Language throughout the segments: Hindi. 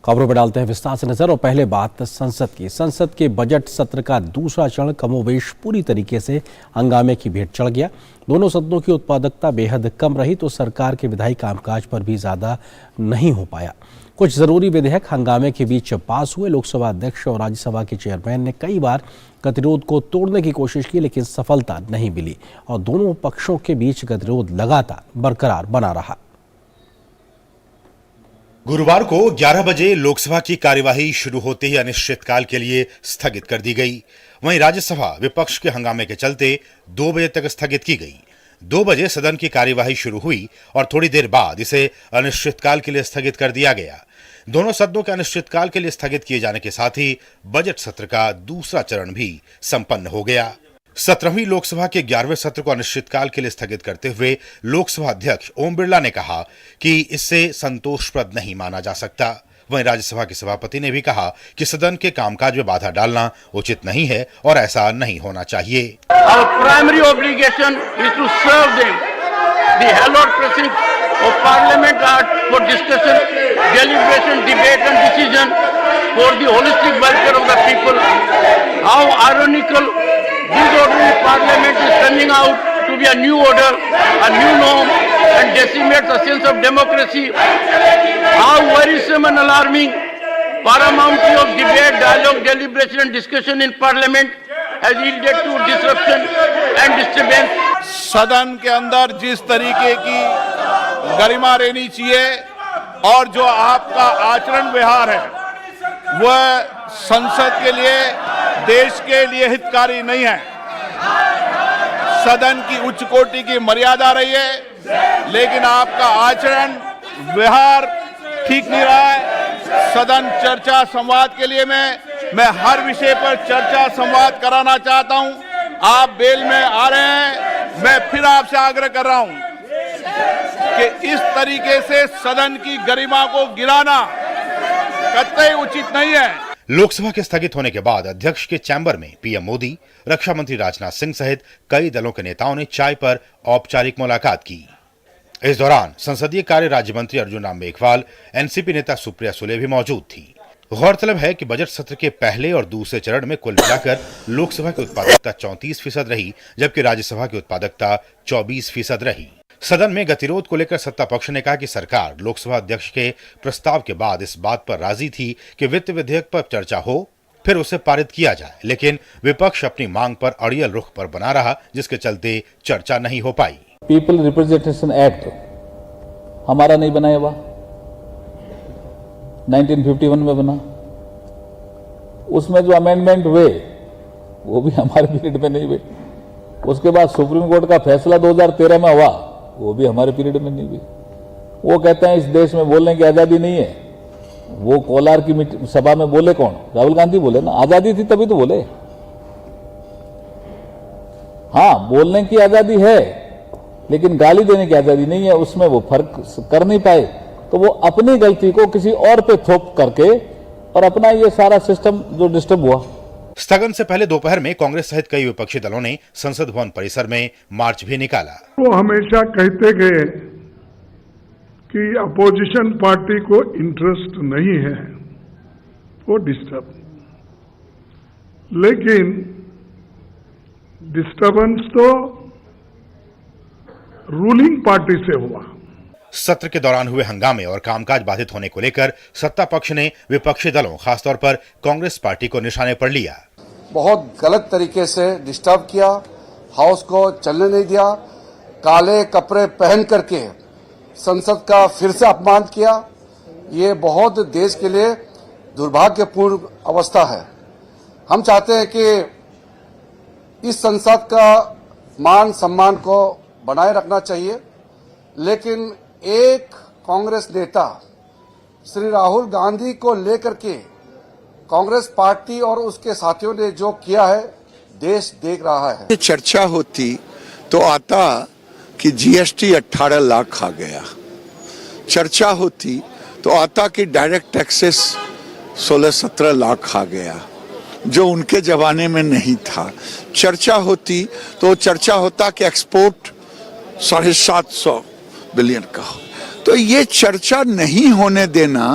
खबरों पर डालते हैं विस्तार से नजर और पहले बात संसद के बजट सत्र का दूसरा चरण कमोवेश पूरी तरीके से हंगामे की भेंट चढ़ गया। दोनों सदनों की उत्पादकता बेहद कम रही तो सरकार के विधायी कामकाज पर भी ज्यादा नहीं हो पाया। कुछ जरूरी विधेयक हंगामे के बीच पास हुए। लोकसभा अध्यक्ष और राज्यसभा के चेयरमैन ने कई बार गतिरोध को तोड़ने की कोशिश की, लेकिन सफलता नहीं मिली और दोनों पक्षों के बीच गतिरोध लगातार बरकरार बना रहा। गुरुवार को 11 बजे लोकसभा की कार्यवाही शुरू होते ही अनिश्चितकाल के लिए स्थगित कर दी गई। वहीं राज्यसभा विपक्ष के हंगामे के चलते 2 बजे तक स्थगित की गई। 2 बजे सदन की कार्यवाही शुरू हुई और थोड़ी देर बाद इसे अनिश्चितकाल के लिए स्थगित कर दिया गया। दोनों सदनों के अनिश्चितकाल के लिए स्थगित किए जाने के साथ ही बजट सत्र का दूसरा चरण भी संपन्न हो गया। 17वीं लोकसभा के 11वें सत्र को अनिश्चितकाल के लिए स्थगित करते हुए लोकसभा अध्यक्ष ओम बिरला ने कहा कि इससे संतोषप्रद नहीं माना जा सकता। वहीं राज्यसभा के सभापति ने भी कहा कि सदन के कामकाज में बाधा डालना उचित नहीं है और ऐसा नहीं होना चाहिए। Our primary obligation is to serve them. The hallowed precincts of Parliament are for discussion, deliberation, debate and decision for the holistic welfare of the people. How ironical this ordinary Parliament is turning out to be a new order, a new norm and decimates the sense of democracy. How worrisome and alarming paramountcy of debate, dialogue, deliberation and discussion in Parliament has yielded to disruption and disturbance. सदन के अंदर जिस तरीके की गरिमा रहनी चाहिए और जो आपका आचरण व्यवहार है वह संसद के लिए, देश के लिए हितकारी नहीं है। सदन की उच्च कोटि की मर्यादा रही है, लेकिन आपका आचरण व्यवहार ठीक नहीं रहा है। सदन चर्चा संवाद के लिए मैं हर विषय पर चर्चा संवाद कराना चाहता हूं। आप बेल में आ रहे हैं, मैं फिर आपसे आग्रह कर रहा हूं कि इस तरीके से सदन की गरिमा को गिराना कतई उचित नहीं है। लोकसभा के स्थगित होने के बाद अध्यक्ष के चैम्बर में पीएम मोदी, रक्षा मंत्री राजनाथ सिंह सहित कई दलों के नेताओं ने चाय पर औपचारिक मुलाकात की। इस दौरान संसदीय कार्य राज्य मंत्री अर्जुन राम मेघवाल, एनसीपी नेता सुप्रिया सुले भी मौजूद थी। गौरतलब है कि बजट सत्र के पहले और दूसरे चरण में कुल मिलाकर लोकसभा की उत्पादकता 34% रही, जबकि राज्यसभा की उत्पादकता 24% रही। सदन में गतिरोध को लेकर सत्ता पक्ष ने कहा कि सरकार लोकसभा अध्यक्ष के प्रस्ताव के बाद इस बात पर राजी थी कि वित्त विधेयक पर चर्चा हो, फिर उसे पारित किया जाए, लेकिन विपक्ष अपनी मांग पर अड़ियल रुख पर बना रहा, जिसके चलते चर्चा नहीं हो पाई। पीपल रिप्रेजेंटेशन एक्ट हमारा नहीं बनाया हुआ, 1951 में बना। उसमें जो अमेंडमेंट हुए वो भी हमारे पीरियड में नहीं हुए। उसके बाद सुप्रीम कोर्ट का फैसला 2013 में हुआ, वो भी हमारे पीरियड में नहीं हुई। वो कहते हैं इस देश में बोलने की आजादी नहीं है। वो कोलार की सभा में बोले कौन? राहुल गांधी बोले ना, आजादी थी तभी तो बोले। हाँ, बोलने की आजादी है, लेकिन गाली देने की आजादी नहीं है। उसमें वो फर्क कर नहीं पाए, तो वो अपनी गलती को किसी और पे थोप करके और अपना ये सारा सिस्टम जो डिस्टर्ब हुआ। स्थगन से पहले दोपहर में कांग्रेस सहित कई विपक्षी दलों ने संसद भवन परिसर में मार्च भी निकाला। वो हमेशा कहते गए कि अपोजिशन पार्टी को इंटरेस्ट नहीं है वो डिस्टर्ब, लेकिन डिस्टर्बेंस तो रूलिंग पार्टी से हुआ। सत्र के दौरान हुए हंगामे और कामकाज बाधित होने को लेकर सत्ता पक्ष ने विपक्षी दलों, खासतौर पर कांग्रेस पार्टी को निशाने पर लिया। बहुत गलत तरीके से डिस्टर्ब किया, हाउस को चलने नहीं दिया, काले कपड़े पहन करके संसद का फिर से अपमान किया। ये बहुत देश के लिए दुर्भाग्यपूर्ण अवस्था है। हम चाहते हैं कि इस संसद का मान सम्मान को बनाए रखना चाहिए, लेकिन एक कांग्रेस नेता श्री राहुल गांधी को लेकर के कांग्रेस पार्टी और उसके साथियों ने जो किया है, देश देख रहा है। चर्चा होती तो आता कि जीएसटी 18 लाख खा गया। चर्चा होती तो आता कि डायरेक्ट टैक्सेस 16-17 लाख खा गया, जो उनके जमाने में नहीं था। चर्चा होती तो चर्चा होता कि एक्सपोर्ट 750 बिलियन का हो। तो ये चर्चा नहीं होने देना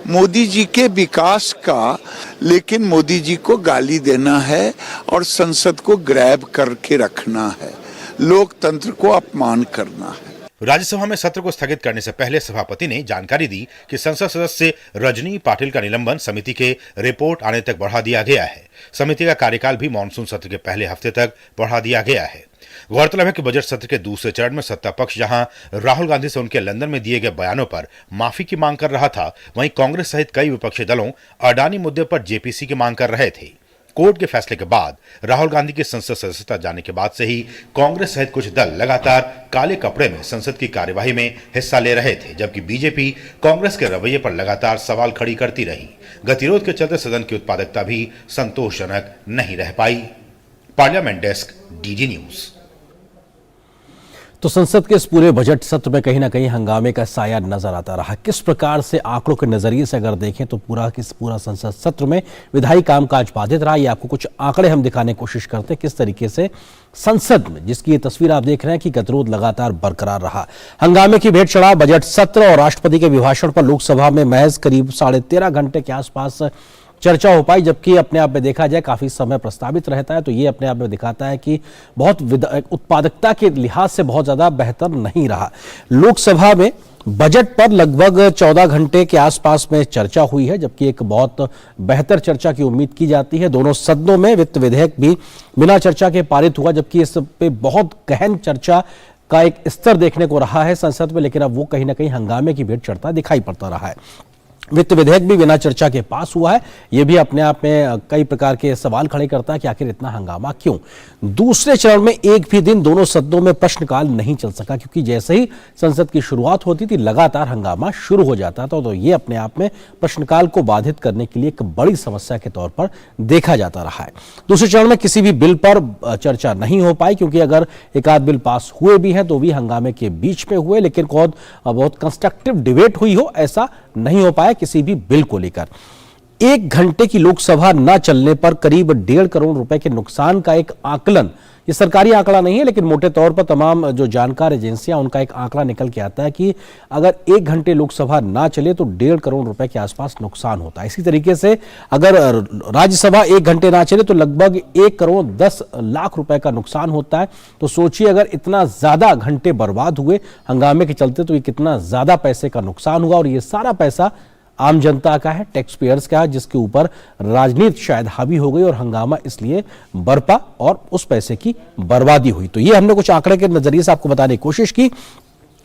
मोदी जी के विकास का, लेकिन मोदी जी को गाली देना है और संसद को ग्रैब करके रखना है, लोकतंत्र को अपमान करना है। राज्यसभा में सत्र को स्थगित करने से पहले सभापति ने जानकारी दी कि संसद सदस्य रजनी पाटिल का निलंबन समिति के रिपोर्ट आने तक बढ़ा दिया गया है। समिति का कार्यकाल भी मानसून सत्र के पहले हफ्ते तक बढ़ा दिया गया है। गौरतलब है कि बजट सत्र के दूसरे चरण में सत्ता पक्ष जहां राहुल गांधी से उनके लंदन में दिए गए बयानों पर माफी की मांग कर रहा था, वहीं कांग्रेस सहित कई विपक्षी दलों अडानी मुद्दे पर जेपीसी की मांग कर रहे थे। कोर्ट के फैसले के बाद राहुल गांधी की संसद सदस्यता जाने के बाद से ही कांग्रेस सहित कुछ दल लगातार काले कपड़े में संसद की कार्यवाही में हिस्सा ले रहे थे, जबकि बीजेपी कांग्रेस के रवैये पर लगातार सवाल खड़ी करती रही। गतिरोध के चलते सदन की उत्पादकता भी संतोषजनक नहीं रह पाई। Parliament desk, DD news. तो संसद के इस पूरे बजट सत्र में कहीं ना कहीं हंगामे का साया नजर आता रहा। किस प्रकार से आंकड़ों के नजरिए से अगर देखें तो पूरा संसद सत्र में विधायी कामकाज बाधित रहा। ये आपको कुछ आंकड़े हम दिखाने की कोशिश करते हैं किस तरीके से संसद में, जिसकी ये तस्वीर आप देख रहे हैं कि गतिरोध लगातार बरकरार रहा। हंगामे की भेंट चढ़ा बजट सत्र और राष्ट्रपति के अभिभाषण पर लोकसभा में महज करीब 13.5 घंटे के आसपास चर्चा हो पाई, जबकि अपने आप में देखा जाए काफी समय प्रस्तावित रहता है। तो ये अपने आप में दिखाता है कि बहुत उत्पादकता के लिहाज से बहुत ज्यादा बेहतर नहीं रहा। लोकसभा में बजट पर लगभग 14 घंटे के आसपास में चर्चा हुई है, जबकि एक बहुत बेहतर चर्चा की उम्मीद की जाती है। दोनों सदनों में वित्त विधेयक भी बिना चर्चा के पारित हुआ, जबकि इस पे बहुत गहन चर्चा का एक स्तर देखने को रहा है संसद में, लेकिन अब वो कहीं ना कहीं हंगामे की भेंट चढ़ता दिखाई पड़ता रहा है। वित्त विधेयक भी बिना चर्चा के पास हुआ है। यह भी अपने आप में कई प्रकार के सवाल खड़े करता है कि आखिर इतना हंगामा क्यों। दूसरे चरण में एक भी दिन दोनों सदनों में प्रश्नकाल नहीं चल सका, क्योंकि जैसे ही संसद की शुरुआत होती थी लगातार हंगामा शुरू हो जाता था। तो ये अपने आप में प्रश्नकाल को बाधित करने के लिए एक बड़ी समस्या के तौर पर देखा जाता रहा है। दूसरे चरण में किसी भी बिल पर चर्चा नहीं हो पाई, क्योंकि अगर एक आध बिल पास हुए भी हैं तो भी हंगामे के बीच में हुए, लेकिन बहुत कंस्ट्रक्टिव डिबेट हुई हो ऐसा नहीं हो पाया किसी भी बिल को लेकर। 1 घंटे की लोकसभा न चलने पर करीब 1.5 करोड़ रुपए के नुकसान का एक आकलन, ये सरकारी आंकड़ा नहीं है, लेकिन मोटे तौर पर तमाम जो जानकार एजेंसियां उनका एक आंकड़ा निकल के आता है कि अगर 1 घंटे लोकसभा ना चले तो 1.5 करोड़ रुपए के आसपास नुकसान होता है। इसी तरीके से अगर राज्यसभा 1 घंटे ना चले तो लगभग 1 करोड़ 10 लाख रुपए का नुकसान होता है। तो सोचिए अगर इतना ज्यादा घंटे बर्बाद हुए हंगामे के चलते तो ये कितना ज्यादा पैसे का नुकसान हुआ, और ये सारा पैसा आम जनता का है, टैक्स पेयर्स का है, जिसके ऊपर राजनीति शायद हावी हो गई और हंगामा इसलिए बरपा और उस पैसे की बर्बादी हुई। तो ये हमने कुछ आंकड़े के नजरिए से आपको बताने की कोशिश की।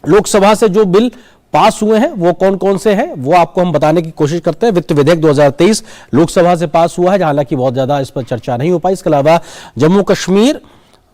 लोकसभा से जो बिल पास हुए हैं वो कौन कौन से हैं वो आपको हम बताने की कोशिश करते हैं। वित्त विधेयक 2023 लोकसभा से पास हुआ है, हालांकि बहुत ज्यादा इस पर चर्चा नहीं हो पाई। इसके अलावा जम्मू कश्मीर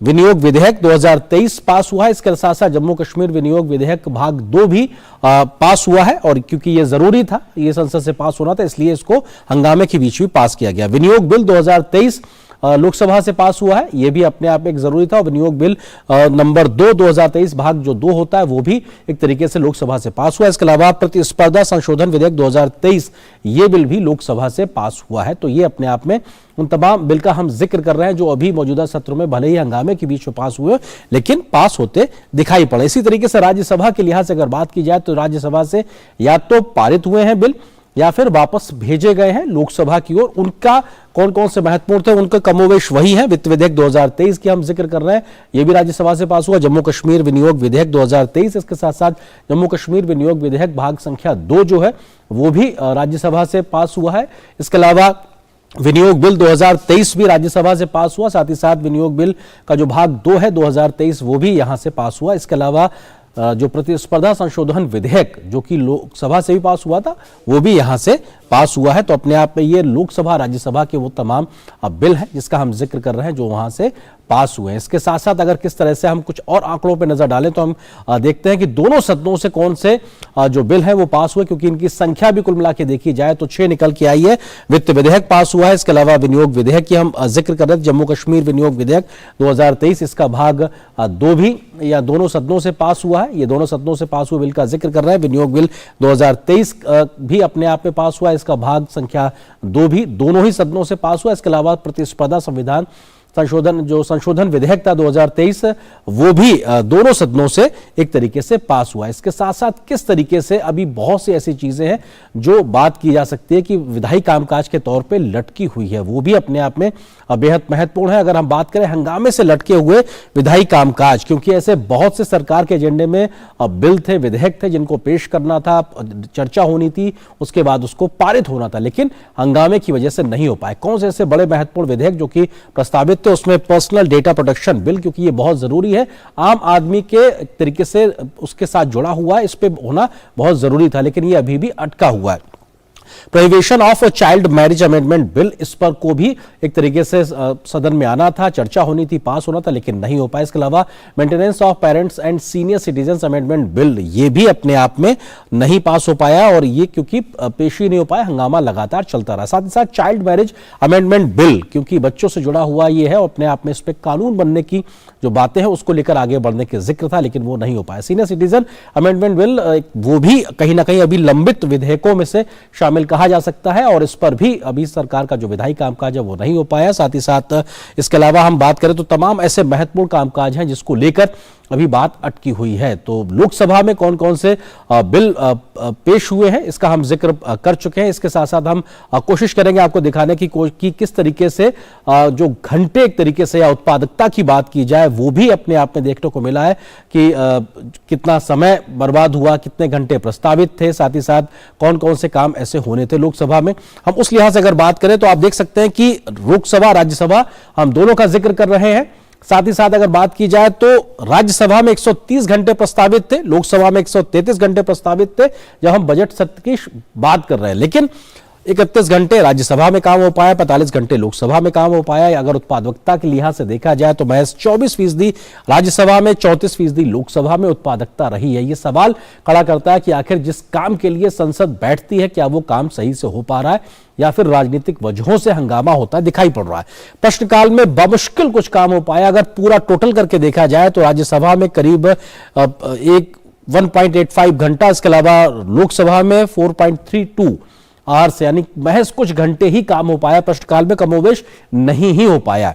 विनियोग विधेयक 2023 पास हुआ है। इसके साथ साथ जम्मू कश्मीर विनियोग विधेयक भाग 2 भी पास हुआ है, और क्योंकि ये जरूरी था, ये संसद से पास होना था, इसलिए इसको हंगामे के बीच भी पास किया गया। विनियोग बिल 2023 लोकसभा से पास हुआ है, यह भी अपने आप में एक जरूरी था। विनियोग बिल नंबर 2 2023 भाग जो 2 होता है वो भी एक तरीके से लोकसभा से पास हुआ है। इसके अलावा प्रतिस्पर्धा संशोधन विधेयक 2023 ये बिल भी लोकसभा से पास हुआ है। तो ये अपने आप में उन तमाम बिल का हम जिक्र कर रहे हैं जो अभी मौजूदा सत्र में भले ही हंगामे के बीच में पास हुए लेकिन पास होते दिखाई पड़े। इसी तरीके से राज्यसभा के लिहाज से अगर बात की जाए तो राज्यसभा से या तो पारित हुए हैं बिल या फिर वापस भेजे गए हैं लोकसभा की ओर। उनका कौन कौन से महत्वपूर्ण थे उनका कमोवेश वही है। वित्त विधेयक 2023 की हम जिक्र कर रहे हैं, यह भी राज्यसभा से पास हुआ। जम्मू कश्मीर विनियोग विधेयक 2023, इसके साथ साथ जम्मू कश्मीर विनियोग विधेयक भाग संख्या 2 जो है वो भी राज्यसभा से पास हुआ है। इसके अलावा विनियोग बिल 2023 भी राज्यसभा से पास हुआ, साथ ही साथ विनियोग बिल का जो भाग 2 है 2023 वो भी यहां से पास हुआ। इसके अलावा जो प्रतिस्पर्धा संशोधन विधेयक जो कि लोकसभा से भी पास हुआ था वो भी यहां से पास हुआ है। तो अपने आप में ये लोकसभा राज्यसभा के वो तमाम बिल हैं जिसका हम जिक्र कर रहे हैं जो वहां से पास हुए हैं। इसके साथ साथ अगर किस तरह से हम कुछ और आंकड़ों पर नजर डालें तो हम देखते हैं कि दोनों सदनों से कौन से जो बिल हैं वो पास हुए, क्योंकि इनकी संख्या भी कुल मिला के देखी जाए तो 6 निकल के आई है। वित्त विधेयक पास हुआ है, इसके अलावा विनियोग विधेयक की हम जिक्र कर रहे थे, जम्मू कश्मीर विनियोग विधेयक 2023 इसका भाग 2 भी या दोनों सदनों से पास हुआ है। ये दोनों सदनों से पास हुए बिल का जिक्र कर रहे हैं। विनियोग बिल 2023 भी अपने आप में पास हुआ है, इसका भाग संख्या 2 भी दोनों ही सदनों से पास हुआ। इसके अलावा प्रतिस्पर्धा संविधान संशोधन विधेयक था 2023 वो भी दोनों सदनों से एक तरीके से पास हुआ। इसके साथ साथ किस तरीके से अभी बहुत सी ऐसी चीजें हैं जो बात की जा सकती है कि विधायी कामकाज के तौर पे लटकी हुई है, वो भी अपने आप में बेहद महत्वपूर्ण है। अगर हम बात करें हंगामे से लटके हुए विधायी कामकाज, क्योंकि ऐसे बहुत से सरकार के एजेंडे में बिल थे, विधेयक थे जिनको पेश करना था, चर्चा होनी थी, उसके बाद उसको पारित होना था, लेकिन हंगामे की वजह से नहीं हो पाए। कौन से ऐसे बड़े महत्वपूर्ण विधेयक जो कि प्रस्तावित थे, उसमें पर्सनल डेटा प्रोटेक्शन बिल, क्योंकि ये बहुत जरूरी है, आम आदमी के तरीके से उसके साथ जुड़ा हुआ है, इस पे होना बहुत जरूरी था, लेकिन ये अभी भी अटका हुआ है। Prohibition of child marriage amendment bill, इस पर को भी एक तरीके से सदन में आना था, चर्चा होनी थी, पास होना था, लेकिन नहीं हो पाया। इसके अलावा maintenance of parents and senior citizen amendment bill, ये भी अपने आप में नहीं पास हो पाया, और ये क्योंकि पेश ही नहीं हो पाया, हंगामा लगातार चलता रहा। साथ ही साथ चाइल्ड मैरिज अमेंडमेंट बिल, क्योंकि बच्चों से जुड़ा हुआ ये है, और अपने आप में इस पर कानून बनने की जो बातें हैं उसको लेकर आगे बढ़ने के जिक्र था, लेकिन वो नहीं हो पाया। सीनियर सिटीजन अमेंडमेंट बिल, वो भी कहीं ना कहीं अभी लंबित विधेयकों में से शामिल कहा जा सकता है, और इस पर भी अभी सरकार का जो विधायी कामकाज है वो नहीं हो पाया। साथ ही साथ इसके अलावा हम बात करें तो तमाम ऐसे महत्वपूर्ण कामकाज हैं जिसको लेकर अभी बात अटकी हुई है। तो लोकसभा में कौन कौन से बिल पेश हुए हैं इसका हम जिक्र कर चुके हैं। इसके साथ साथ हम कोशिश करेंगे आपको दिखाने की किस तरीके से जो घंटे एक तरीके से या उत्पादकता की बात की जाए वो भी अपने आप में देखने को मिला है कि कितना समय बर्बाद हुआ, कितने घंटे प्रस्तावित थे, साथ ही साथ कौन कौन से काम ऐसे होने थे लोकसभा में। हम उस लिहाज से अगर बात करें तो आप देख सकते हैं कि लोकसभा राज्यसभा हम दोनों का जिक्र कर रहे हैं। साथ ही साथ अगर बात की जाए तो राज्यसभा में 130 घंटे प्रस्तावित थे, लोकसभा में 133 घंटे प्रस्तावित थे जब हम बजट सत्र की बात कर रहे हैं, लेकिन 31 घंटे राज्यसभा में काम हो पाया, 45 घंटे लोकसभा में काम हो पाया। अगर उत्पादकता के लिहाज से देखा जाए तो महज 24% राज्यसभा में, 34% लोकसभा में उत्पादकता रही है। ये सवाल खड़ा करता है कि आखिर जिस काम के लिए संसद बैठती है क्या वो काम सही से हो पा रहा है या फिर राजनीतिक वजहों से हंगामा होता दिखाई पड़ रहा है। प्रश्नकाल में बमुश्किल कुछ काम हो पाया। अगर पूरा टोटल करके देखा जाए तो राज्यसभा में करीब 1.85 घंटा, इसके अलावा लोकसभा में 4.32 आवर्स, यानी महज कुछ घंटे ही काम हो पाया। प्रश्नकाल में कमोवेश नहीं ही हो पाया।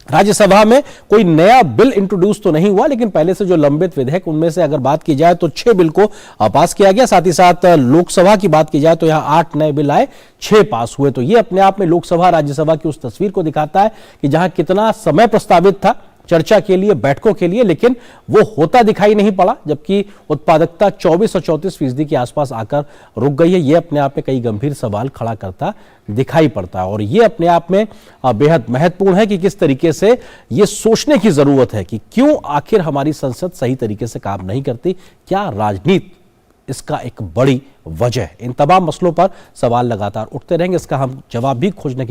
राज्यसभा में कोई नया बिल इंट्रोड्यूस तो नहीं हुआ, लेकिन पहले से जो लंबित विधेयक उनमें से अगर बात की जाए तो 6 बिल को पास किया गया। साथ ही साथ लोकसभा की बात की जाए तो यहां 8 नए बिल आए, 6 पास हुए। तो ये अपने आप में लोकसभा राज्यसभा की उस तस्वीर को दिखाता है कि जहां कितना समय प्रस्तावित था चर्चा के लिए, बैठकों के लिए, लेकिन वो होता दिखाई नहीं पड़ा, जबकि उत्पादकता 24 और 34% के आसपास आकर रुक गई है। ये अपने आप में कई गंभीर सवाल खड़ा करता दिखाई पड़ता है, और ये अपने आप में बेहद महत्वपूर्ण है कि किस तरीके से ये सोचने की जरूरत है कि क्यों आखिर हमारी संसद सही तरीके से काम नहीं करती, क्या राजनीति इसका एक बड़ी वजह है। इन तमाम मसलों पर सवाल लगातार उठते रहेंगे, इसका हम जवाब भी खोजने की